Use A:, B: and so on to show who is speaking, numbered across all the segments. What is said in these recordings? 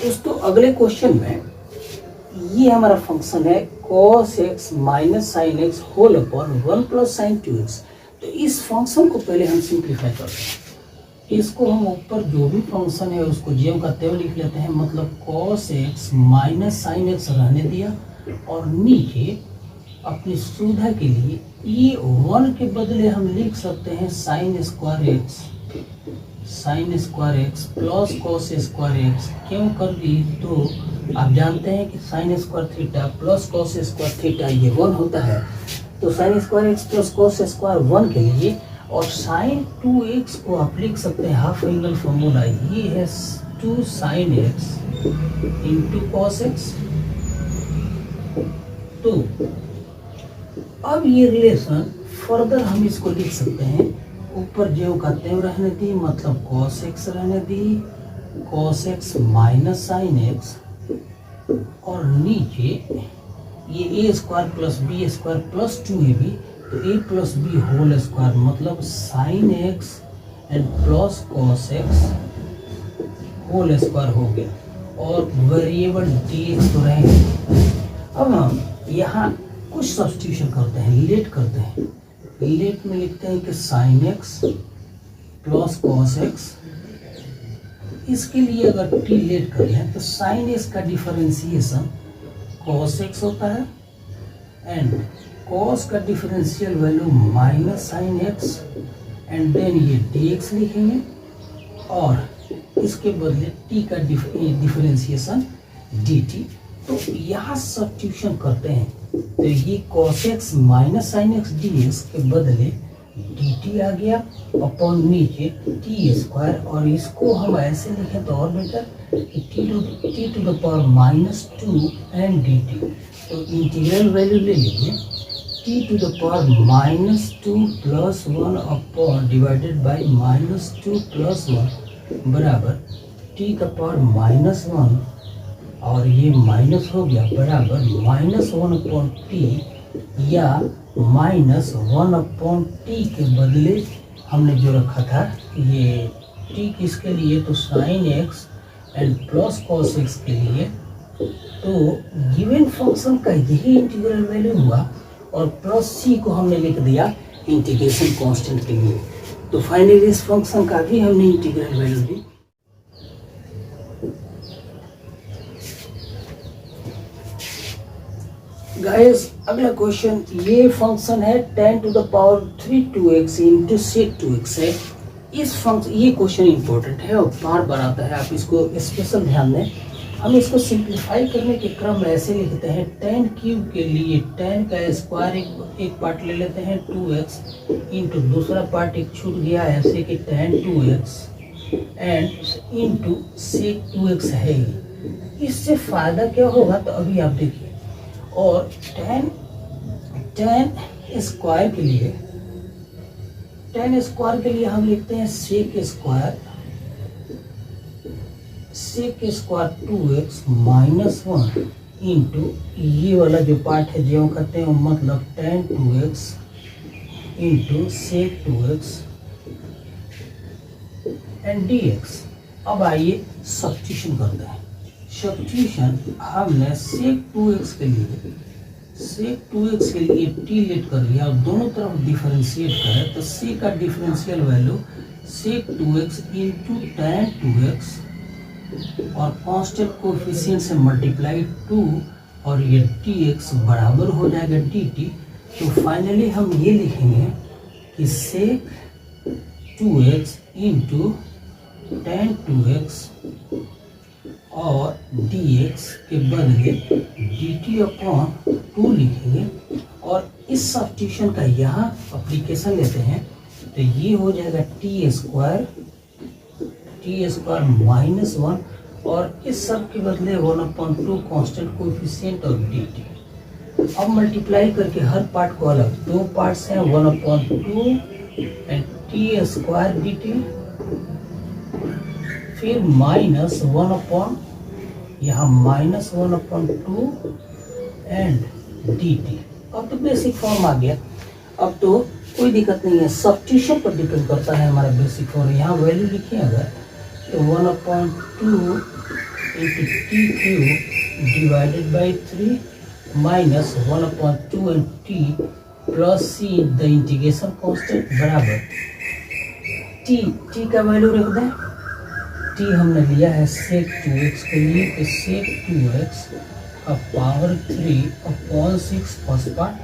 A: दोस्तों अगले क्वेश्चन में ये हमारा फंक्शन है cos x minus sine x whole upon 1 plus sine 2x। तो इस फंक्शन को पहले हम सिंप्लीफाई करते हैं। इसको हम ऊपर जो भी फंक्शन है उसको ज्यों का त्यों लिख लेते हैं, मतलब cos x minus sine x रहने दिया और नीचे अपनी सुविधा के लिए ये 1 के बदले हम लिख सकते हैं sign square x plus cos square x. क्यों कर दी? तो आप जानते हैं कि sine square theta plus cos square theta ये 1 होता है। तो sign square x plus cos square 1 के लिए, और साइन 2x को आप लिख सकते हैं हाफ एंगल फॉर्मूला, ये है 2 sine x into cos x. तो अब ये रिलेशन फर्दर हम इसको लिख सकते हैं, ऊपर ज्यों का त्यों रहने दी, मतलब cos x रहने दी, cos x minus sine x, और नीचे ये a square plus B square plus 2ab, तो a plus B whole square, मतलब sine x and plus cos x whole square हो गया, और वेरिएबल dx तो रहेंगे। अब हम यहाँ कुछ सब्स्टिट्यूशन करते हैं, लेट करते हैं। लेट में लिखते हैं कि sine x plus cos x, इसके लिए अगर टी लेट कर लें तो साइन एक्स का डिफरेंशिएशन कॉस एक्स होता है एंड कॉस का differential value minus sine x, and then ये डी एक्स लिखेंगे और इसके बदले टी का डिफरेंशिएशन डी टी। तो यहाँ सब्स्टिट्यूशन करते हैं, तो ये cos x minus sine x D x के बदले डी टी आ गया अपॉन नीचे टी स्क्वायर, और इसको हम ऐसे लिखें तो और बेटर कि t to the power minus 2 and d t. तो इंटीग्रल वैल्यू ले लीजिए, t to the power minus 2 plus 1 upon divided by minus 2 plus 1 बराबर टी का पावर माइनस 1, और ये माइनस हो गया बराबर माइनस 1 अपॉन टी, या माइनस 1 अपॉन टी के बदले हमने जो रखा था ये टी किसके लिए, तो sine x and plus cos x के लिए। तो गिवन फंक्शन का यही इंटीग्रल वैल्यू हुआ, और प्लस सी को हमने लिख दिया इंटीग्रेशन कांस्टेंट के लिए। तो फाइनली इस फंक्शन का भी हमने इंटीग्रल वैल्यू दी। गाइस अगला क्वेश्चन, ये फंक्शन है tan to the power 3 2x into sec 2x है। इस फंक्शन, ये क्वेश्चन इंपॉर्टेंट है और बार बार आता है, आप इसको स्पेशल ध्यान दें। हम इसको सिंप्लीफाई करने के क्रम में ऐसे लिखते हैं, tan क्यूब के लिए tan का स्क्वायर एक पार्ट ले लेते हैं 2x इंटू दूसरा पार्ट एक छूट गया ऐसे कि tan 2x and into sec 2x है। इससे फायदा क्या होगा तो अभी आप देखिए। और tan स्क्वायर के लिए हम लिखते हैं sec square 2x minus 1 into ये वाला जो पार्ट है जो कहते हैं मतलब tan 2x into sec 2x and dx। अब आइए सब्स्टिट्यूशन करते हैं। सब्स्टिट्यूशन हमने sec 2x के लिए टी लेट कर लिया और दोनों तरफ डिफरेंशिएट करें, तो c का differential value sec 2x into tan 2x और कांस्टेंट कोएफिशिएंट से मल्टीप्लाई 2 और ये dx बराबर हो जाएगा dt। तो फाइनली हम ये लिखेंगे कि sec 2x into tan 2x और dx के बदले dt अपॉन 2 लिखेंगे, और इस सब्स्टिट्यूशन का यहाँ अप्लीकेशन लेते हैं तो ये हो जाएगा टी स्क्वायर माइनस 1, और इस सब के बदले 1/2 कांस्टेंट कोएफिशिएंट और dt। अब मल्टीप्लाई करके हर पार्ट को अलग, दो पार्ट्स हैं 1/2 एंड टी स्क्वायर dt, फिर माइनस 1 यहाँ माइनस 1/2 एंड dt। अब तो बेसिक फॉर्म आ गया, अब तो कोई दिक्कत नहीं है, सब्स्टिट्यूशन पर डिपेंड करता है हमारा बेसिक फॉर्म। यहाँ वैल्यू लिखिए अगर तो 1/2 into T cube divided by 3 minus 1/2 and T plus see the integration constant बराबर टी का वैल्यू रख दें। टी हमने लिया है sec 2x के लिए, तो sec 2x का पावर 3/6 फर्स्ट पार्ट,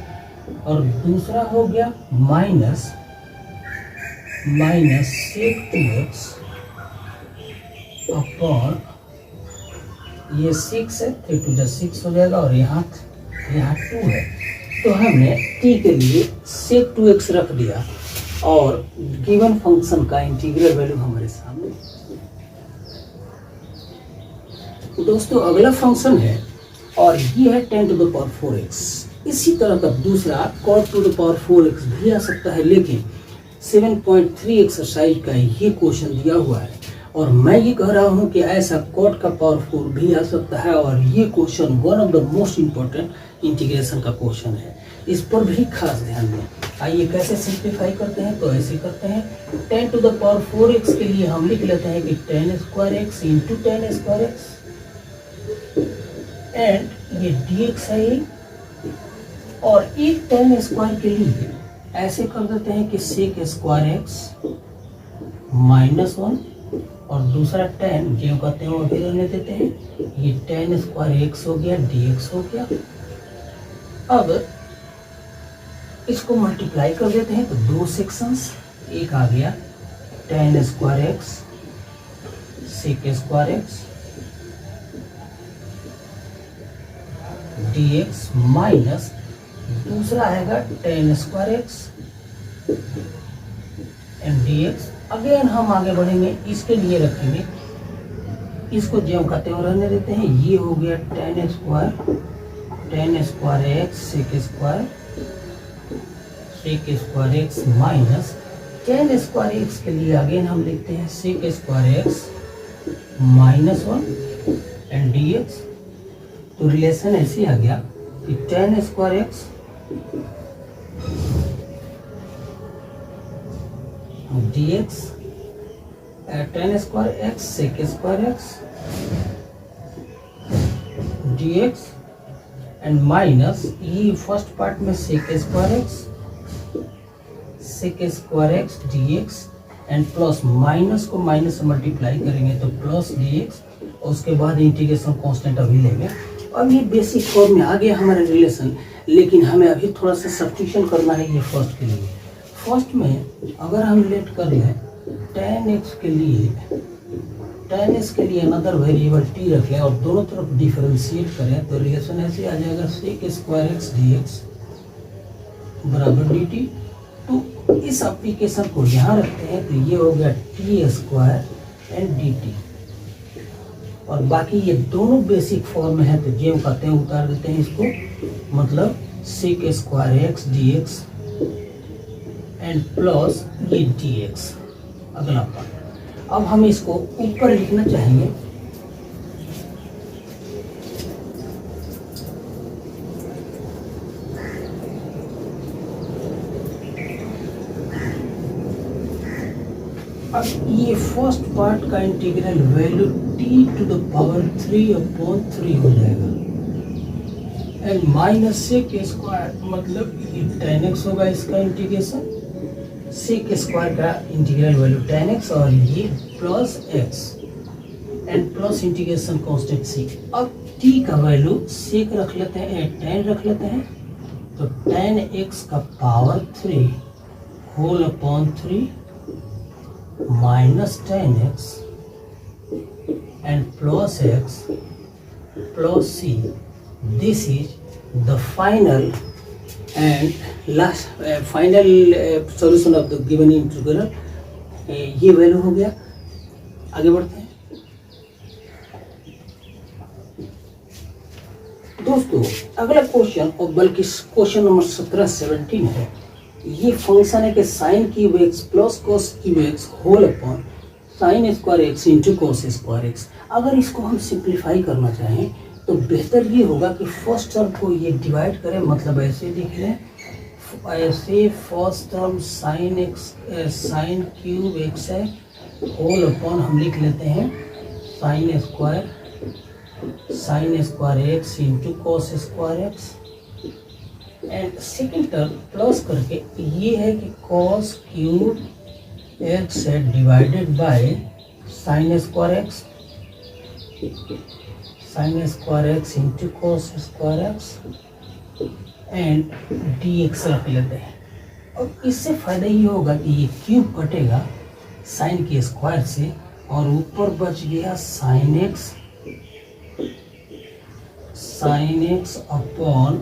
A: और दूसरा हो गया माइनस sec 2x अपॉन ये 6 है, 3 2 6 हो जाएगा, और यहाँ 2 है। तो हमने t के लिए sec 2x रख दिया और गिवन फंक्शन का इंटीग्रल वैल्यू हमारे सामने। दोस्तों अगला फंक्शन है और ये है 10 to the power 4x। इसी तरह का दूसरा cot to the power 4x भी आ सकता है, लेकिन 7.3 एक्सरसाइज का ये क्वेश्चन दिया हुआ है और मैं ये कह रहा हूँ कि ऐसा cot का पावर 4 भी आ सकता है, और ये question one of the most important integration का क्वेश्चन है। इस पर भी खास ध्यान दें। आइए कैसे सिंप्लीफाई करते हैं, तो ऐसे करते हैं 10 to the power 4x के लिए हम लिख लेते हैं कि 10 square x into 10 square x, and ये dx है ये, और एक 10 स्क्वायर के लिए ऐसे कर देते हैं कि sec स्क्वायर एक्स माइनस 1, और दूसरा 10 जो कहते हैं वो भी रहने देते हैं, ये 10 स्क्वायर एक्स हो गया, dx हो गया। अब इसको मल्टीप्लाई कर देते हैं तो दो सेक्शंस, एक आ गया 10 square x sec square x dx minus दूसरा आएगा 10 square x and dx। Again हम आगे बढ़ेंगे, इसके लिए रखेंगे, इसको जो कहते हैं रहने देते हैं, ये हो गया 10 square x sec square x minus 10 square x के लिए अगेन हम लिखते हैं sec square x minus 1 and dx। तो रिलेशन ऐसे आ गया कि 10 square x dx 10 square x sec square x dx and minus ये फर्स्ट पार्ट में sec square x dx and plus minus को माइनस से मल्टीप्लाई करेंगे तो प्लस dx, और उसके बाद इंटीग्रेशन कांस्टेंट अभी लेंगे। अब ये बेसिक फॉर्म में आ गया हमारा रिलेशन, लेकिन हमें अभी थोड़ा सा सब्स्टिट्यूशन करना है ये फर्स्ट के लिए। फर्स्ट में अगर हम लेट कर लें 10x के लिए अनदर वेरिएबल t रख लें और दोनों तरफ डिफरेंशिएट करें तो रिलेशन ऐसे आ जाएगा sec स्क्वायर एक्स dx बराबर dt। तो इस एप्लीकेशन को यहाँ रखते हैं तो ये हो गया t स्क्वायर एंड dt, और बाकी ये दोनों बेसिक फॉर्म में है तो जो कहते हैं उतार देते हैं इसको, मतलब sec square x dx and plus ये dx अगला पार्ट। अब हम इसको ऊपर लिखना चाहेंगे, अब ये फर्स्ट पार्ट का integral value t to the power 3/3 हो जाएगा एंड माइनस sec स्क्वायर, मतलब ये 10x होगा इसका इंटीग्रेशन, sec स्क्वायर का इंटीग्रल वैल्यू 10x और ये plus x and plus integration constant c। अब t का वैल्यू sec रख लेते हैं, 10 रख लेते हैं, तो 10x का power 3 whole upon 3 minus 10x and plus x plus c. This is the final and last solution of the given integral। ये वैल्यू हो गया। आगे बढ़ते हैं दोस्तों, अगला क्वेश्चन और बल्कि क्वेश्चन नंबर 17 है। ये फंक्शन है कि sine cube x plus cos cube x whole upon sine square x into cos square x. अगर इसको हम सिंप्लीफाई करना चाहें तो बेहतर ये होगा कि फर्स्ट टर्म को ये डिवाइड करें, मतलब ऐसे लिख लें, ऐसे first term sign cube x है होल अपॉन हम लिख लेते हैं sine square sine square x into cos square x, and second term plus करके ये है कि कॉस क्यूब एक्स है divided by sine square x, sign square x into cos square x and d x रख लेते हैं। और इससे फ़ायदा ये होगा कि ये क्यूब कटेगा साइन के स्क्वायर से और ऊपर बच गया sine x upon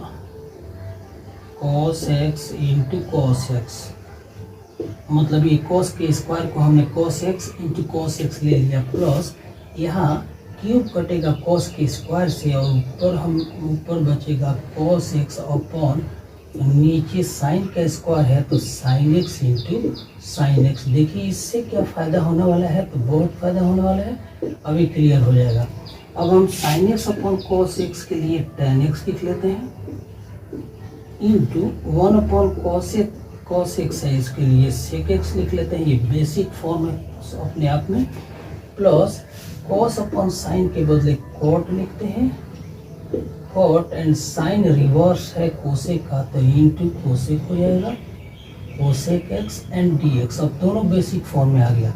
A: cos x into cos x, मतलब ये कॉस के स्क्वायर को हमने cos x into cos x ले लिया, प्लस यहाँ क्यूब कटेगा कॉस के स्क्वायर से और ऊपर बचेगा कॉस एक्स अपॉन नीचे साइन का स्क्वायर है तो sine x into sine x. देखिए इससे क्या फ़ायदा होने वाला है, तो बहुत फ़ायदा होने वाला है, अभी क्लियर हो जाएगा। अब हम sine x upon cos x के लिए टेन एक्स लिख लेते हैं into one upon cos x है, इसके लिए सेक एक्स लिख लेते हैं, ये बेसिक फॉर्म है अपने आप में, प्लस कॉस अपॉन साइन के बदले कॉट लिखते हैं, कॉट एंड साइन रिवर्स है कोसेक का तो इंटू कोसेक हो जाएगा, cosec x and d x. अब दोनों बेसिक फॉर्म में आ गया।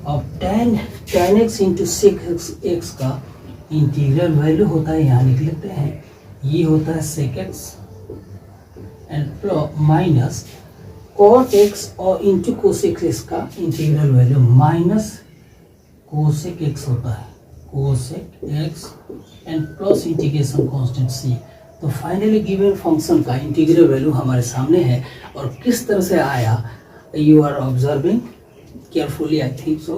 A: अब tan x into sec x का इंटीग्रल वैल्यू होता है, यहाँ लिख लेते हैं, ये होता है sec x and minus cot x और इंटू कोसेक एक्स का integral value minus cosec x होता है, cosec x and plus integration constant सी। तो फाइनली गिवन फंक्शन का इंटीग्रल वैल्यू हमारे सामने है और किस तरह से आया, you are observing carefully, I think so.